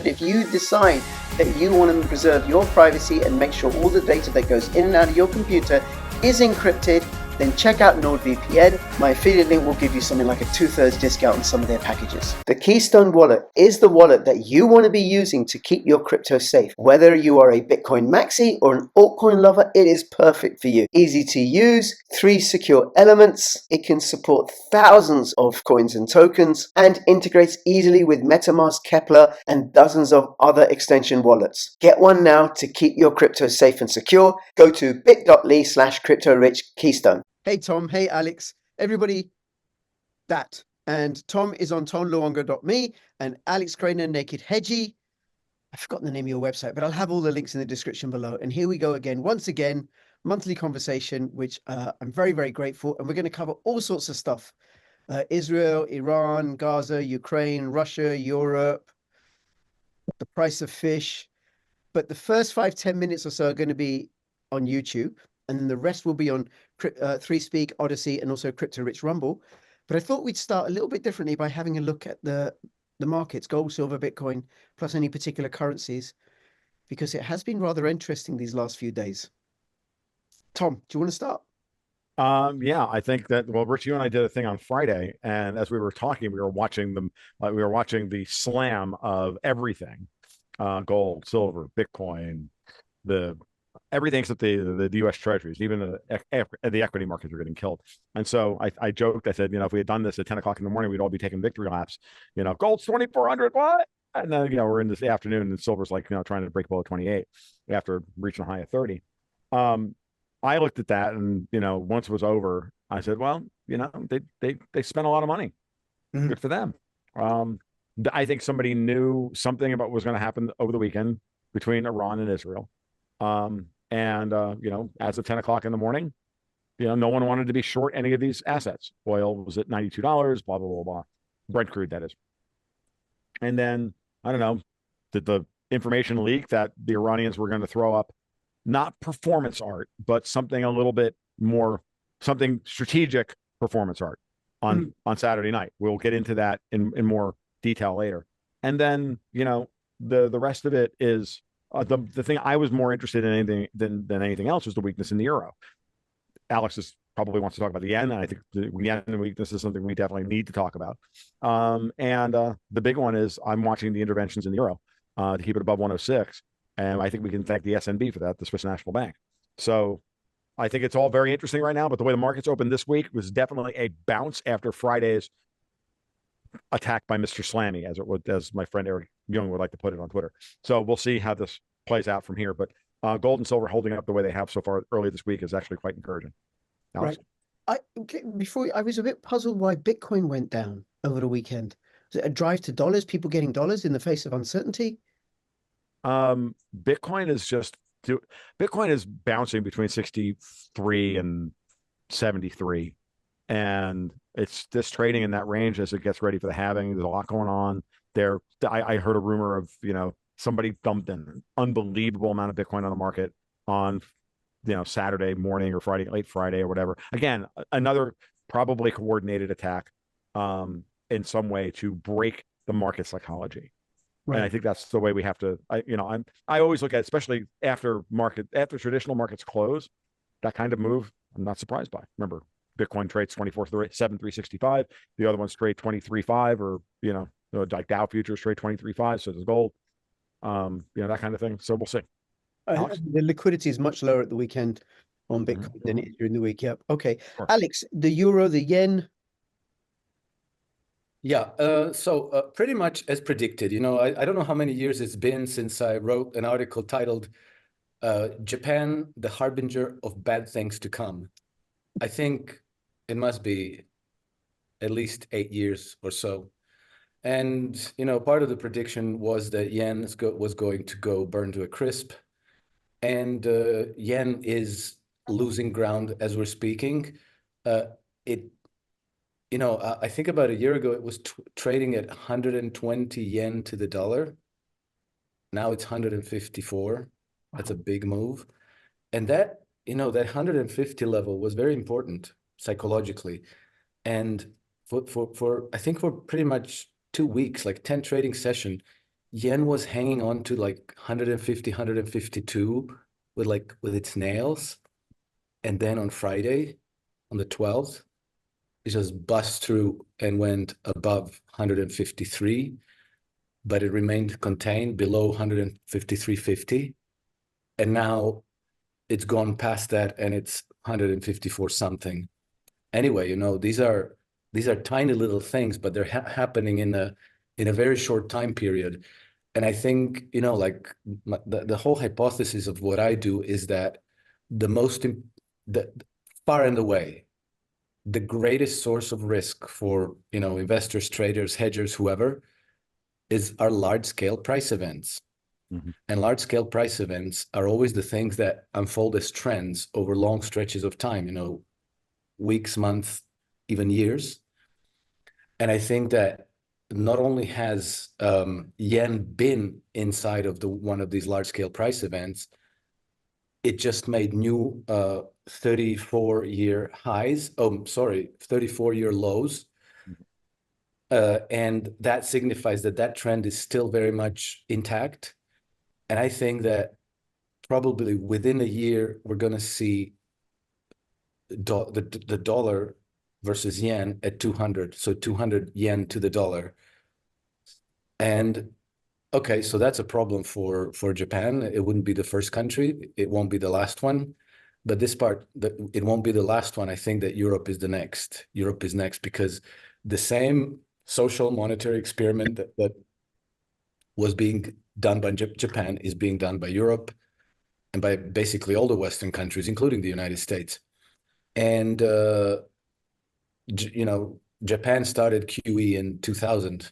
if you decide that you want to preserve your privacy and make sure all the data that goes in and out of your computer is encrypted, then check out NordVPN. My affiliate link will give you something like a 2/3 discount on some of their packages. The Keystone wallet is the wallet that you want to be using to keep your crypto safe. Whether you are a Bitcoin maxi or an altcoin lover, it is perfect for you. Easy to use, 3 secure elements, it can support thousands of coins and tokens, and integrates easily with MetaMask, Kepler, and dozens of other extension wallets. Get one now to keep your crypto safe and secure. Go to bit.ly/CryptoRichKeystone. Hey Tom, hey Alex, everybody, that. And Tom is on tomluongo.me and Alex Krainer, Naked Hedgie. I've forgotten the name of your website, but I'll have all the links in the description below. And here we go again, once again, monthly conversation, which I'm very, very grateful. And we're going to cover all sorts of stuff. Israel, Iran, Gaza, Ukraine, Russia, Europe, the price of fish. But the first 5-10 minutes or so are going to be on YouTube. And then the rest will be on 3Speak, ODYSEE, and also Crypto Rich Rumble. But I thought we'd start a little bit differently by having a look at the markets, gold, silver, Bitcoin, plus any particular currencies, because it has been rather interesting these last few days. Tom, do you want to start? Yeah, I think that, well, Rich, you and I did a thing on Friday, and as we were talking, we were watching them, we were watching the slam of everything, gold, silver, Bitcoin, everything except the U.S. Treasuries, even the equity markets are getting killed. And so I joked, I said, if we had done this at 10 o'clock in the morning, we'd all be taking victory laps. Gold's 2,400, what? And then, we're in this afternoon and silver's like, trying to break below 28 after reaching a high of 30. I looked at that and, once it was over, I said, well, they spent a lot of money. Mm-hmm. Good for them. I think somebody knew something about what was going to happen over the weekend between Iran and Israel. As of 10 o'clock in the morning, no one wanted to be short any of these assets. Oil was at $92, blah, blah, blah, blah. Brent crude, that is. And then, I don't know, did the information leak that the Iranians were going to throw up not performance art, but something a little bit more, something strategic performance art on Saturday night. We'll get into that in more detail later. And then, the rest of it is the thing I was more interested in than anything else was the weakness in the euro. Alex probably wants to talk about the yen, and I think the yen weakness is something we definitely need to talk about. The big one is I'm watching the interventions in the euro to keep it above 106. And I think we can thank the SNB for that, the Swiss National Bank. So I think it's all very interesting right now, but the way the markets opened this week was definitely a bounce after Friday's attack by Mr. Slammy, as my friend Eric Young would like to put it on Twitter. So we'll see how this plays out from here. But gold and silver holding up the way they have so far early this week is actually quite encouraging. Alex? Right. I was a bit puzzled why Bitcoin went down over the weekend. Was it a drive to dollars, people getting dollars in the face of uncertainty? Bitcoin is bouncing between 63 and 73, and it's just trading in that range as it gets ready for the halving. There's a lot going on there. I heard a rumor of somebody dumped an unbelievable amount of Bitcoin on the market on Saturday morning or late Friday or whatever. Again, another probably coordinated attack in some way to break the market psychology. Right. And I think that's the way we have to. I always look at, especially after traditional markets close, that kind of move, I'm not surprised by. Remember, Bitcoin trades 24/7/365. The other ones trade 23/5, or like Dow futures trade 23/5. So does gold. That kind of thing. So we'll see. The liquidity is much lower at the weekend on Bitcoin than it is during the week. Yep. Okay, sure. Alex, the euro, the yen. Yeah, so pretty much as predicted. I don't know how many years it's been since I wrote an article titled Japan, the Harbinger of Bad Things to Come. I think it must be at least 8 years or so. And, part of the prediction was that yen was going to go burn to a crisp. And yen is losing ground as we're speaking. I think about a year ago, it was trading at 120 yen to the dollar. Now it's 154. Wow. That's a big move. And that 150 level was very important psychologically. And for I think for pretty much 2 weeks, like 10 trading session, yen was hanging on to like 150, 152 with its nails. And then on Friday, on the 12th, it just bust through and went above 153, but it remained contained below 153.50. And now it's gone past that and it's 154 something. Anyway, these are tiny little things, but they're happening in a very short time period. And I think, like the whole hypothesis of what I do is that the far and away, the greatest source of risk for, investors, traders, hedgers, whoever, are large scale price events. Mhm. And large scale price events are always the things that unfold as trends over long stretches of time, weeks, months, even years. And I think that not only has yen been inside of one of these large scale price events, it just made new 34-year highs. Oh, sorry, 34-year lows. And that signifies that trend is still very much intact. And I think that probably within a year, we're going to see the dollar versus yen at 200. So 200 yen to the dollar. And okay, so that's a problem for Japan. It wouldn't be the first country. It won't be the last one. But this part, it won't be the last one. I think that Europe is the next. Europe is next because the same social monetary experiment that was being done by Japan is being done by Europe and by basically all the Western countries, including the United States. And, Japan started QE in 2000.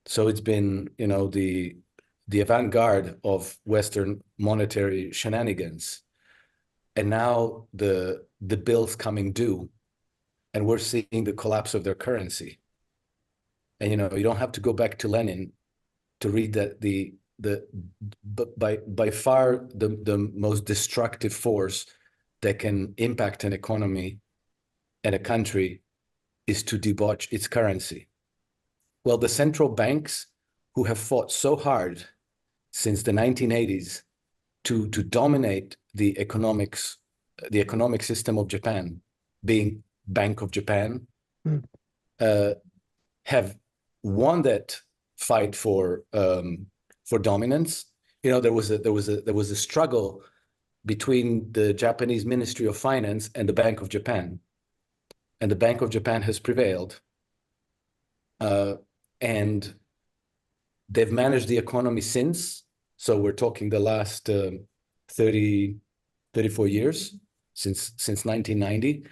So it's been, the avant-garde of Western monetary shenanigans. And now the bill's coming due, and we're seeing the collapse of their currency. And you don't have to go back to Lenin to read that by far the most destructive force that can impact an economy and a country is to debauch its currency. Well, the central banks who have fought so hard since the 1980s to dominate the economic system of Japan, being Bank of Japan, have won that fight for dominance. There was a struggle between the Japanese Ministry of Finance and the Bank of Japan, and the Bank of Japan has prevailed, and they've managed the economy since. So we're talking the last 34 years since 1990,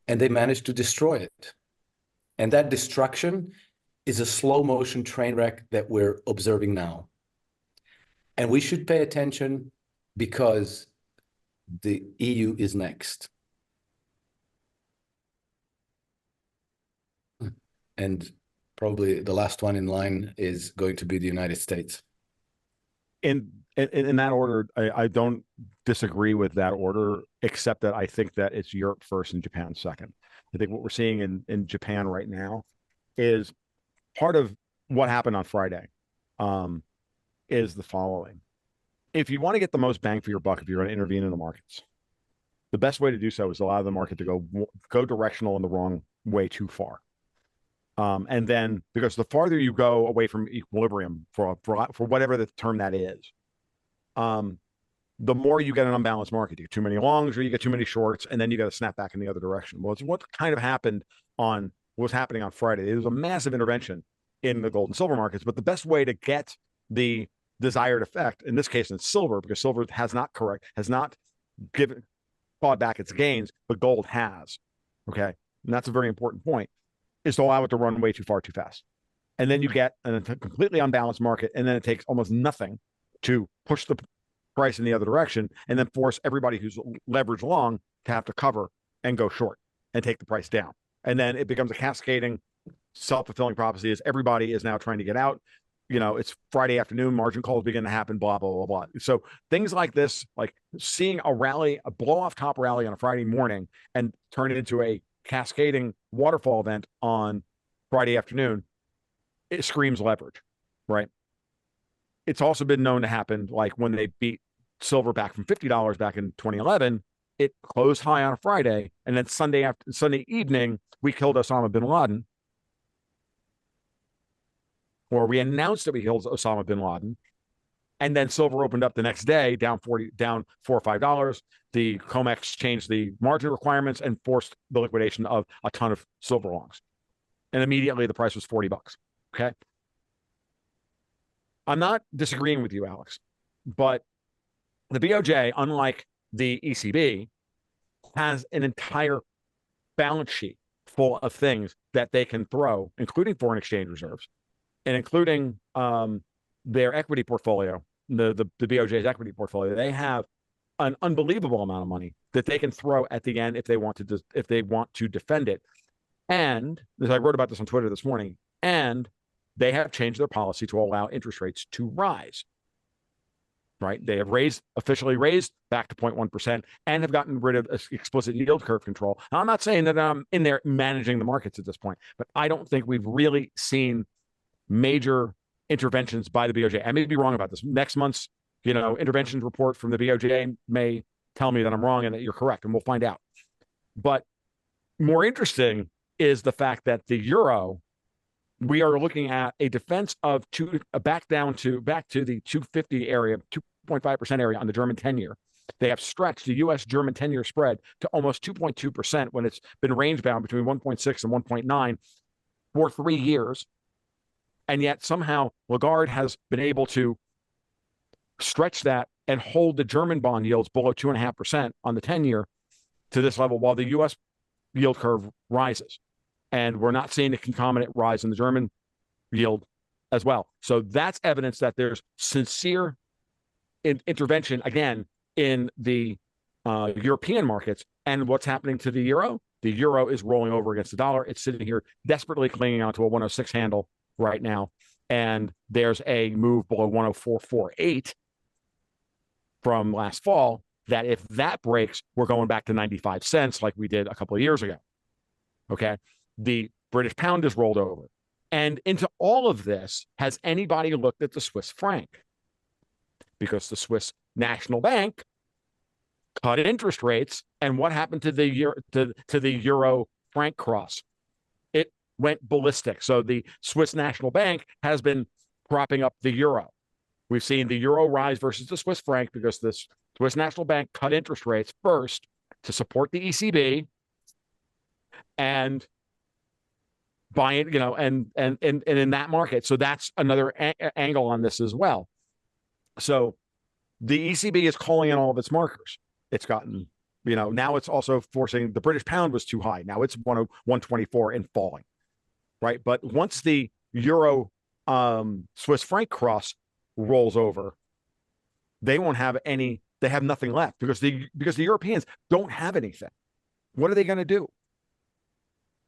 and they managed to destroy it. And that destruction is a slow motion train wreck that we're observing now. And we should pay attention because the EU is next. And probably the last one in line is going to be the United States. In that order, I don't disagree with that order, except that I think that it's Europe first and Japan second. I think what we're seeing in Japan right now is part of what happened on Friday is the following. If you want to get the most bang for your buck, if you're going to intervene in the markets, the best way to do so is allow the market to go directional in the wrong way too far. And then, because the farther you go away from equilibrium for whatever the term that is, the more you get an unbalanced market. You get too many longs or you get too many shorts, and then you got to snap back in the other direction. Well, it's what kind of happened what was happening on Friday. It was a massive intervention in the gold and silver markets, but the best way to get the desired effect, in this case, in silver, because silver has not bought back its gains, but gold has. Okay. And that's a very important point, is to allow it to run way too far, too fast. And then you get a completely unbalanced market, and then it takes almost nothing to push the price in the other direction, and then force everybody who's leveraged long to have to cover and go short and take the price down. And then it becomes a cascading, self-fulfilling prophecy as everybody is now trying to get out. It's Friday afternoon, margin calls begin to happen, blah, blah, blah, blah. So things like this, like seeing a blow-off top rally on a Friday morning and turn it into a cascading waterfall event on Friday afternoon, it screams leverage, right? it's also been known to happen, like when they beat silver back from $50 back in 2011, it closed high on a Friday, and then Sunday evening, we killed Osama bin Laden, or we announced that we killed Osama bin Laden, and then silver opened up the next day down $4 or $5. The COMEX changed the margin requirements and forced the liquidation of a ton of silver longs, and immediately the price was $40. Okay. I'm not disagreeing with you, Alex, but the BOJ, unlike the ECB, has an entire balance sheet full of things that they can throw, including foreign exchange reserves and including their equity portfolio, the BOJ's equity portfolio. They have an unbelievable amount of money that they can throw at the end if they want to defend it. And as I wrote about this on Twitter this morning, and they have changed their policy to allow interest rates to rise. Right? They have officially raised back to 0.1% and have gotten rid of explicit yield curve control. Now, I'm not saying that I'm in there managing the markets at this point, but I don't think we've really seen major interventions by the BOJ. I may be wrong about this. Next month's, interventions report from the BOJ may tell me that I'm wrong and that you're correct, and we'll find out. But more interesting is the fact that the euro, we are looking at a defense of back to the 250 area, 2.5% area on the German 10-year. They have stretched the U.S. German 10-year spread to almost 2.2% when it's been range bound between 1.6 and 1.9 for 3 years. And yet somehow Lagarde has been able to stretch that and hold the German bond yields below 2.5% on the 10-year to this level while the U.S. yield curve rises. And we're not seeing a concomitant rise in the German yield as well. So that's evidence that there's sincere intervention, again, in the European markets. And what's happening to the euro? The euro is rolling over against the dollar. It's sitting here desperately clinging onto a 106 handle right now. And there's a move below 104.48 from last fall that if that breaks, we're going back to 95 cents like we did a couple of years ago. Okay. The British pound is rolled over. And into all of this, has anybody looked at the Swiss franc? Because the Swiss National Bank cut interest rates, and what happened to the euro franc cross? It went ballistic. So the Swiss National Bank has been propping up the euro. We've seen the euro rise versus the Swiss franc because the Swiss National Bank cut interest rates first to support the ECB and buying, and in that market. So that's another angle on this as well. So the ECB is calling in all of its markers. It's gotten, now it's also forcing the British pound was too high. Now it's 124 and falling, right? But once the euro Swiss franc cross rolls over, they won't have any. They have nothing left because the Europeans don't have anything. What are they going to do?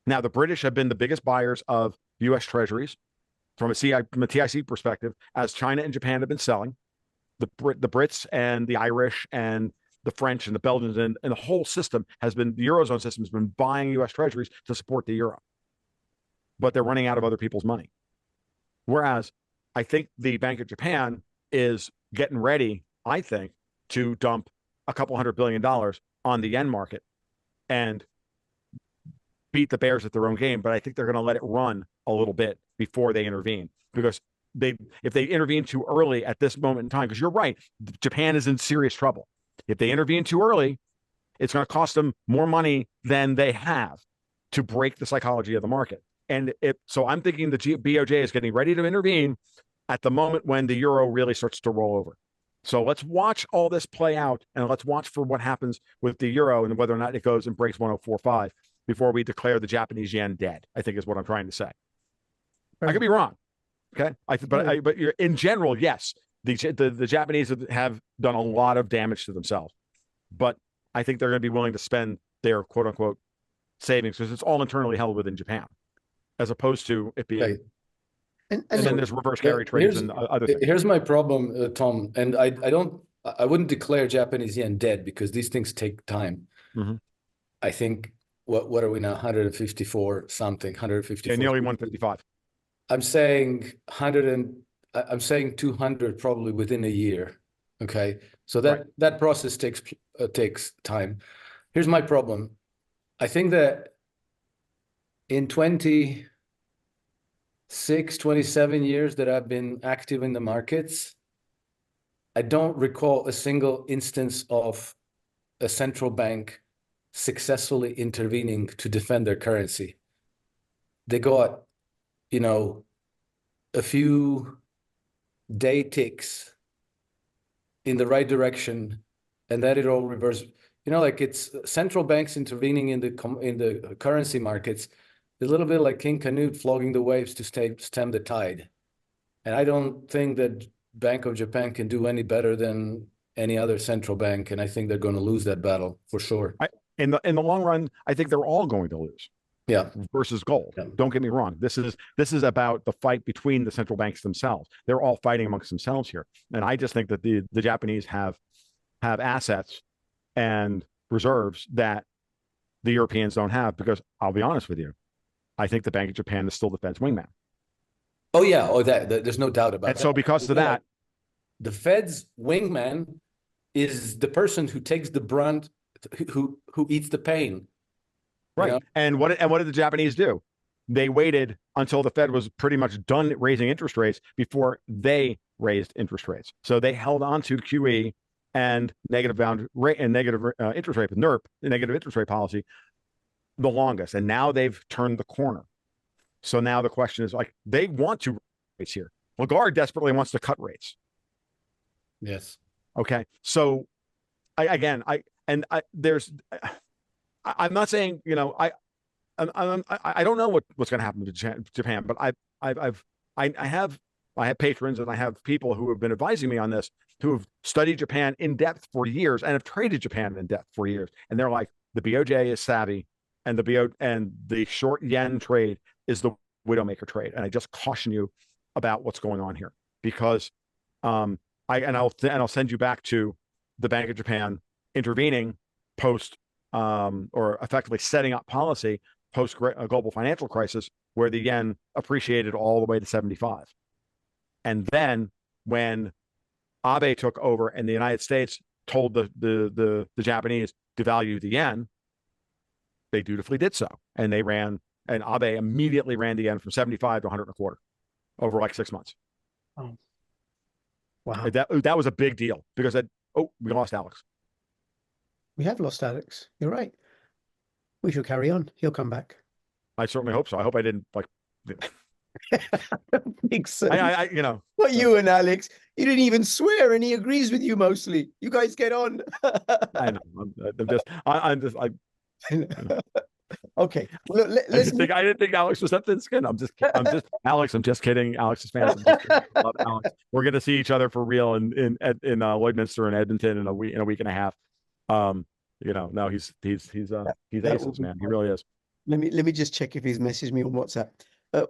Now, the British have been the biggest buyers of U.S. treasuries from a TIC perspective, as China and Japan have been selling. The Brits and the Irish and the French and the Belgians and the whole system the Eurozone system has been buying U.S. treasuries to support the euro. But they're running out of other people's money. Whereas I think the Bank of Japan is getting ready, I think, to dump a couple $100 billion on the yen market and beat the bears at their own game. But I think they're going to let it run a little bit before they intervene, because if they intervene too early at this moment in time, because you're right, Japan is in serious trouble. If they intervene too early, it's going to cost them more money than they have to break the psychology of the market. And so I'm thinking the BOJ is getting ready to intervene at the moment when the euro really starts to roll over. So let's watch all this play out, and let's watch for what happens with the euro and whether or not it goes and breaks 104.5 before we declare the Japanese yen dead, I think is what I'm trying to say. I could be wrong. Okay. But in general, yes, the Japanese have done a lot of damage to themselves, but I think they're going to be willing to spend their quote unquote savings because it's all internally held within Japan, as opposed to it being. Right. And then there's reverse carry trades and other things. Here's my problem, Tom, and I wouldn't declare Japanese yen dead because these things take time. Mm-hmm. I think what are we now? 154 something, 154. Yeah, nearly 155. I'm saying I'm saying 200 probably within a year. Okay, so Right. that process takes time. Here's my problem. I think that in 26, 27 years that I've been active in the markets, I don't recall a single instance of a central bank successfully intervening to defend their currency. They got, you know, a few day ticks in the right direction, and then it all reversed. You know, like it's central banks intervening in the currency markets, a little bit like King Canute flogging the waves to stem the tide. And I don't think that Bank of Japan can do any better than any other central bank, and I think they're going to lose that battle for sure. In the long run, I think they're all going to lose. Yeah. Versus gold. Yeah. Don't get me wrong. This is about the fight between the central banks themselves. They're all fighting amongst themselves here. And I just think that the Japanese have assets and reserves that the Europeans don't have, because I'll be honest with you, I think the Bank of Japan is still the Fed's wingman. Oh yeah, there's no doubt about And that. so because of that, the Fed's wingman is the person who takes the brunt, who eats the pain. right. You know? And what did the Japanese do? They waited until the Fed was pretty much done raising interest rates before they raised interest rates. So they held on to QE and negative bound rate and negative interest rate, NIRP, the negative interest rate policy, the longest. And now they've turned the corner. So now the question is, like, they want to raise here. Lagarde desperately wants to cut rates. Yes. Okay. So I'm not saying, you know, I don't know what's going to happen to Japan, but I have patrons and I have people who have been advising me on this, who have studied Japan in depth for years and have traded Japan in depth for years. And they're like, the BOJ is savvy, and the short yen trade is the widowmaker trade. And I just caution you about what's going on here, because I'll send you back to the Bank of Japan intervening post or effectively setting up policy post global financial crisis, where the yen appreciated all the way to 75. And then when Abe took over and the United States told the Japanese to value the yen, they dutifully did so. And Abe immediately ran the yen from 75 to 125 over like 6 months. Oh. Wow. That was a big deal, because we lost Alex. We have lost Alex. You're right. We should carry on. He'll come back. I certainly hope so. I hope I didn't like. I don't think so. You know. Not you and Alex. You didn't even swear, and he agrees with you mostly. You guys get on. I know. I'm just. Okay. Look, let's. I didn't think Alex was up to the skin. Alex. I'm just kidding. Alex is fans. Love Alex. We're gonna see each other for real in Lloydminster and Edmonton in a week and a half. You know, no, he's aces, man. He really is. Let me just check if he's messaged me on WhatsApp.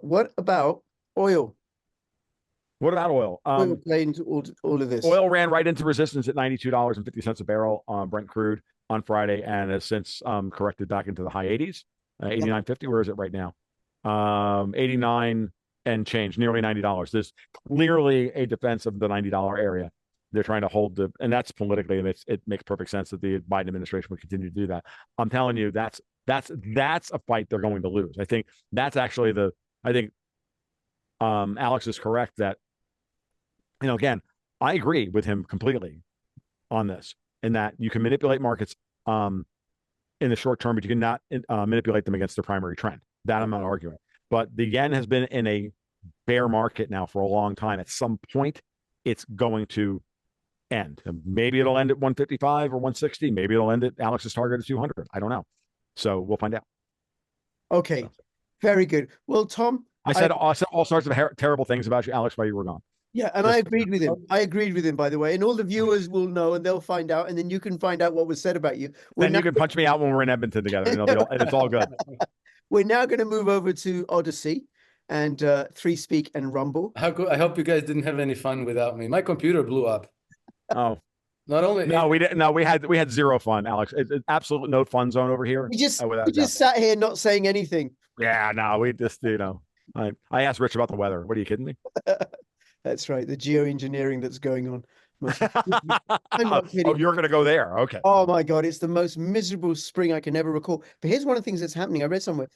What about oil? What about oil? Oil playing into all of this. Oil ran right into resistance at $92.50 a barrel on Brent crude on Friday, and has since corrected back into the high 80s, 89.50. Where is it right now? 89 and change, nearly $90. There's clearly a defense of the $90 area. They're trying to hold and that's politically, and it makes perfect sense that the Biden administration would continue to do that. I'm telling you, that's a fight they're going to lose. I think that's actually Alex is correct that, you know, again, I agree with him completely on this, in that you can manipulate markets in the short term, but you cannot manipulate them against their primary trend. That I'm not arguing. But the yen has been in a bear market now for a long time. At some point, it's going to end. Maybe it'll end at 155 or 160. Maybe it'll end at Alex's target at 200. I don't know. So we'll find out. Okay. Very good. Well, Tom, I said all sorts of terrible things about you, Alex, while you were gone. Yeah, and I agreed with him. I agreed with him, by the way. And all the viewers will know, and they'll find out, and then you can find out what was said about you. And you can punch me out when we're in Edmonton together, and it's all good. We're now going to move over to ODYSEE and 3Speak and Rumble. I hope you guys didn't have any fun without me. My computer blew up. Oh. Not only we didn't. No, we had zero fun, Alex. It's absolute no fun zone over here. We just sat here not saying anything. Yeah, no, we just, I asked Rich about the weather. What, are you kidding me? That's right. The geoengineering that's going on. I'm not Oh, kidding. you're going to go there. Okay. Oh my God, it's the most miserable spring I can ever recall. But here's one of the things that's happening. I read somewhere